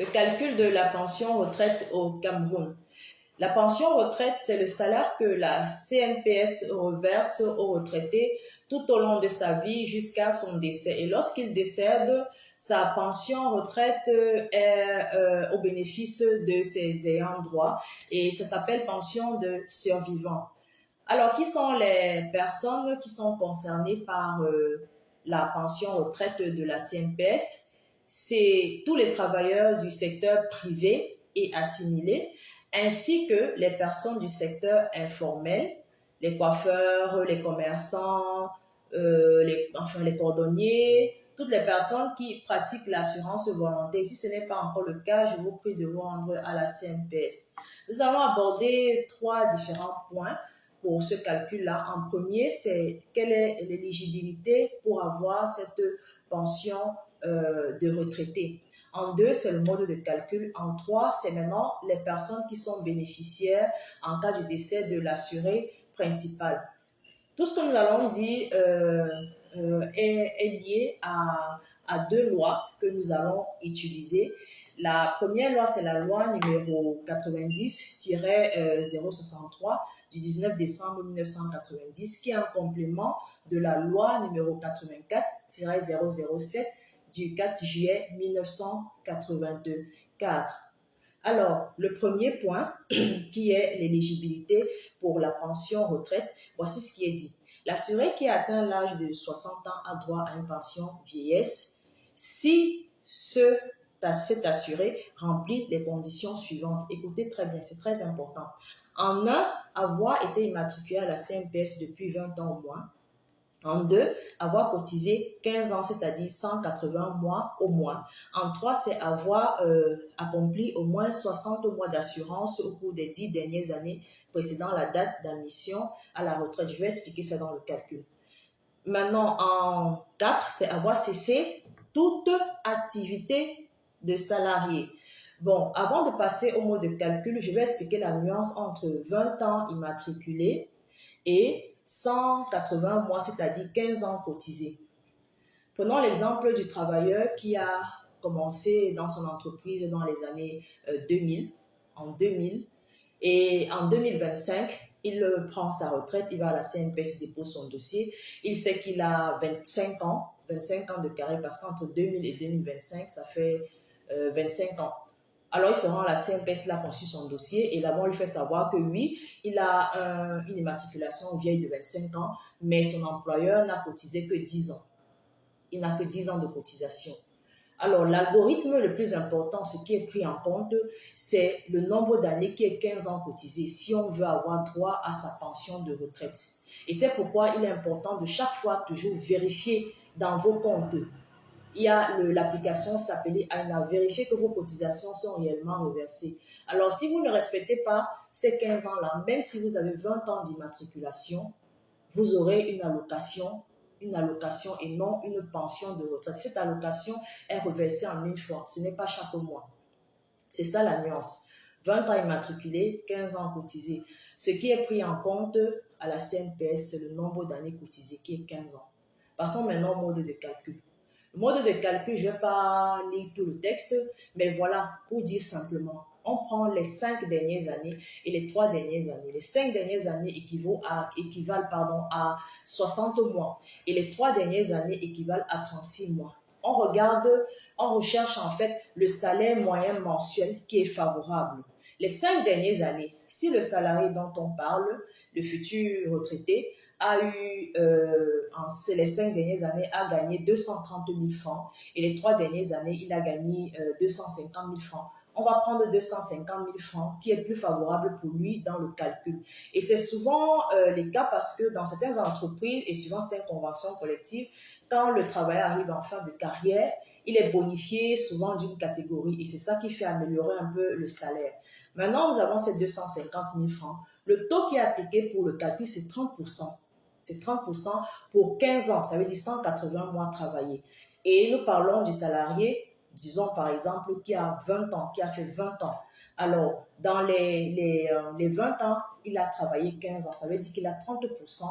Le calcul de la pension retraite au Cameroun. La pension retraite, c'est le salaire que la CNPS reverse aux retraités tout au long de sa vie jusqu'à son décès. Et lorsqu'il décède, sa pension retraite est au bénéfice de ses ayants droit et ça s'appelle pension de survivant. Alors, qui sont les personnes qui sont concernées par la pension retraite de la CNPS? C'est tous les travailleurs du secteur privé et assimilés, ainsi que les personnes du secteur informel, les coiffeurs, les commerçants, les cordonniers, toutes les personnes qui pratiquent l'assurance volontaire. Si ce n'est pas encore le cas, je vous prie de vous rendre à la CNPS. Nous allons aborder 3 différents points pour ce calcul-là. En premier, c'est quelle est l'éligibilité pour avoir cette pension de retraité. En 2, c'est le mode de calcul. En 3, c'est maintenant les personnes qui sont bénéficiaires en cas de décès de l'assuré principal. Tout ce que nous allons dire est lié à 2 lois que nous allons utiliser. La première loi, c'est la loi numéro 90-063 du 19 décembre 1990, qui est un complément de la loi numéro 84-007 du 4 juillet 1984. Alors, le premier point, qui est l'éligibilité pour la pension retraite, voici ce qui est dit. L'assuré qui atteint l'âge de 60 ans a droit à une pension vieillesse si cet assuré remplit les conditions suivantes. Écoutez très bien, c'est très important. En 1, avoir été immatriculé à la CNPS depuis 20 ans au moins. En 2, avoir cotisé 15 ans, c'est-à-dire 180 mois au moins. En 3, c'est avoir accompli au moins 60 mois d'assurance au cours des 10 dernières années précédant la date d'admission à la retraite. Je vais expliquer ça dans le calcul. Maintenant, en 4, c'est avoir cessé toute activité de salarié. Bon, avant de passer au mode de calcul, je vais expliquer la nuance entre 20 ans immatriculé et 180 mois, c'est-à-dire 15 ans cotisés. Prenons l'exemple du travailleur qui a commencé dans son entreprise dans les années 2000, en 2000, et en 2025, il prend sa retraite, il va à la CNPS, il dépose son dossier, il sait qu'il a 25 ans de carrière, parce qu'entre 2000 et 2025, ça fait 25 ans. Alors, il se rend à la CNPS, il a conçu son dossier et là-bas, on lui fait savoir que oui, il a une immatriculation vieille de 25 ans, mais son employeur n'a cotisé que 10 ans. Il n'a que 10 ans de cotisation. Alors, l'algorithme le plus important, ce qui est pris en compte, c'est le nombre d'années qui est 15 ans cotisé si on veut avoir droit à sa pension de retraite. Et c'est pourquoi il est important de chaque fois toujours vérifier dans vos comptes. Il y a l'application s'appelle AINA, vérifier que vos cotisations sont réellement reversées. Alors, si vous ne respectez pas ces 15 ans-là, même si vous avez 20 ans d'immatriculation, vous aurez une allocation et non une pension de retraite. Cette allocation est reversée en une fois, ce n'est pas chaque mois. C'est ça la nuance. 20 ans immatriculés, 15 ans cotisés. Ce qui est pris en compte à la CNPS, c'est le nombre d'années cotisées qui est 15 ans. Passons maintenant au mode de calcul. Le mode de calcul, je ne vais pas lire tout le texte, mais voilà, pour dire simplement, on prend les 5 dernières années et les 3 dernières années. Les 5 dernières années équivalent à 60 mois et les 3 dernières années équivalent à 36 mois. On recherche en fait le salaire moyen mensuel qui est favorable. Les 5 dernières années, si le salarié dont on parle, le futur retraité, a eu, les 5 dernières années, a gagné 230 000 francs et les 3 dernières années, il a gagné 250 000 francs. On va prendre 250 000 francs qui est plus favorable pour lui dans le calcul. Et c'est souvent le cas parce que dans certaines entreprises et suivant certaines conventions collectives, quand le travailleur arrive en fin de carrière, il est bonifié souvent d'une catégorie et c'est ça qui fait améliorer un peu le salaire. Maintenant, nous avons ces 250 000 francs. Le taux qui est appliqué pour le calcul, c'est 30%. C'est 30% pour 15 ans, ça veut dire 180 mois travaillés. Et nous parlons du salarié, disons par exemple, qui a 20 ans, qui a fait 20 ans. Alors, dans les 20 ans, il a travaillé 15 ans, ça veut dire qu'il a 30%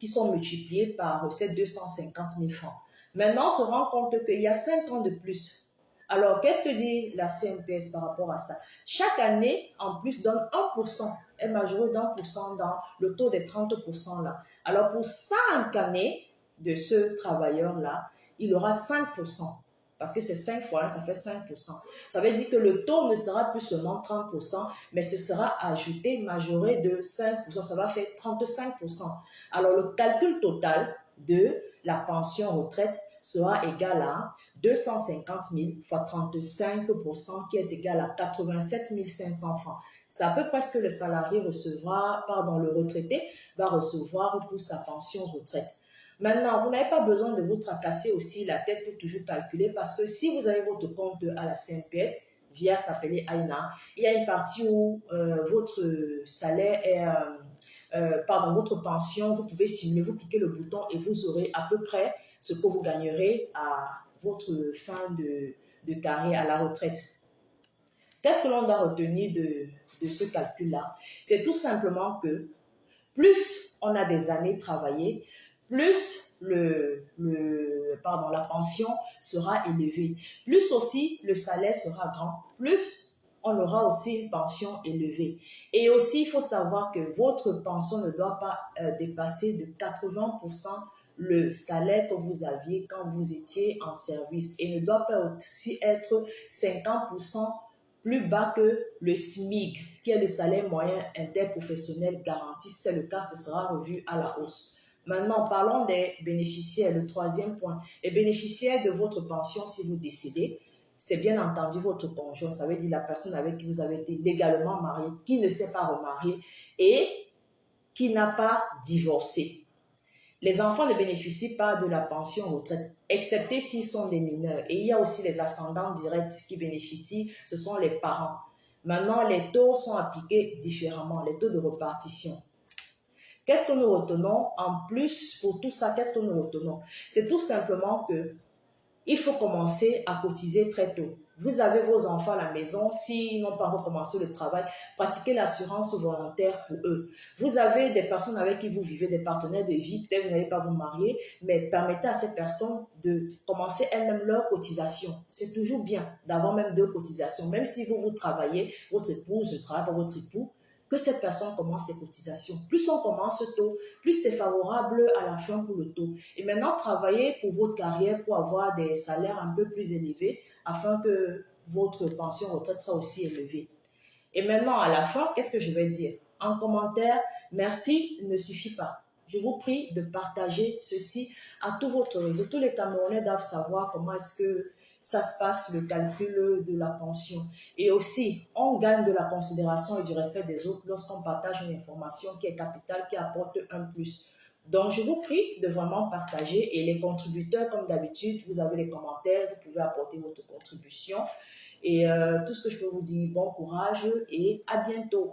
qui sont multipliés par ces 250 000 francs. Maintenant, on se rend compte qu'il y a 5 ans de plus. Alors, qu'est-ce que dit la CNPS par rapport à ça? Chaque année, en plus, donne 1%, est majoré d'1% dans le taux des 30% là. Alors, pour 5 années de ce travailleur-là, il aura 5%. Parce que c'est 5 fois, là, ça fait 5%. Ça veut dire que le taux ne sera plus seulement 30%, mais ce sera ajouté, majoré de 5%. Ça va faire 35%. Alors, le calcul total de la pension retraite sera égal à 250 000 fois 35% qui est égal à 87 500 francs. C'est à peu près ce que le salarié recevra, le retraité va recevoir pour sa pension retraite. Maintenant, vous n'avez pas besoin de vous tracasser aussi la tête pour toujours calculer parce que si vous avez votre compte à la CNPS via s'appeler AINA, il y a une partie où votre salaire est, votre pension, vous pouvez simuler, vous cliquez le bouton et vous aurez à peu près ce que vous gagnerez à votre fin de carrière à la retraite. Qu'est-ce que l'on doit retenir de ce calcul-là? C'est tout simplement que plus on a des années travaillées, plus la pension sera élevée. Plus aussi le salaire sera grand, plus on aura aussi une pension élevée. Et aussi, il faut savoir que votre pension ne doit pas dépasser de 80% le salaire que vous aviez quand vous étiez en service et ne doit pas aussi être 50% plus bas que le SMIC, qui est le salaire moyen interprofessionnel garanti. Si c'est le cas, ce sera revu à la hausse. Maintenant, parlons des bénéficiaires. Le troisième point, les bénéficiaires de votre pension si vous décédez, c'est bien entendu votre conjoint, ça veut dire la personne avec qui vous avez été légalement marié, qui ne s'est pas remarié et qui n'a pas divorcé. Les enfants ne bénéficient pas de la pension retraite, excepté s'ils sont des mineurs. Et il y a aussi les ascendants directs qui bénéficient, ce sont les parents. Maintenant, les taux sont appliqués différemment, les taux de répartition. Qu'est-ce que nous retenons en plus pour tout ça? Qu'est-ce que nous retenons? C'est tout simplement que il faut commencer à cotiser très tôt. Vous avez vos enfants à la maison, s'ils n'ont pas recommencé le travail, pratiquez l'assurance volontaire pour eux. Vous avez des personnes avec qui vous vivez, des partenaires de vie, peut-être que vous n'allez pas vous marier, mais permettez à ces personnes de commencer elles-mêmes leur cotisation. C'est toujours bien d'avoir même 2 cotisations, même si vous travaillez, votre épouse ne travaille pas, votre époux, que cette personne commence ses cotisations. Plus on commence tôt, plus c'est favorable à la fin pour le taux. Et maintenant, travaillez pour votre carrière pour avoir des salaires un peu plus élevés afin que votre pension retraite soit aussi élevée. Et maintenant, à la fin, qu'est-ce que je vais dire? En commentaire, merci ne suffit pas. Je vous prie de partager ceci à tout votre réseau. Tous les Camerounais doivent savoir comment est-ce que ça se passe, le calcul de la pension. Et aussi, on gagne de la considération et du respect des autres lorsqu'on partage une information qui est capitale, qui apporte un plus. Donc, je vous prie de vraiment partager et les contributeurs, comme d'habitude, vous avez les commentaires, vous pouvez apporter votre contribution. Et tout ce que je peux vous dire, bon courage et à bientôt.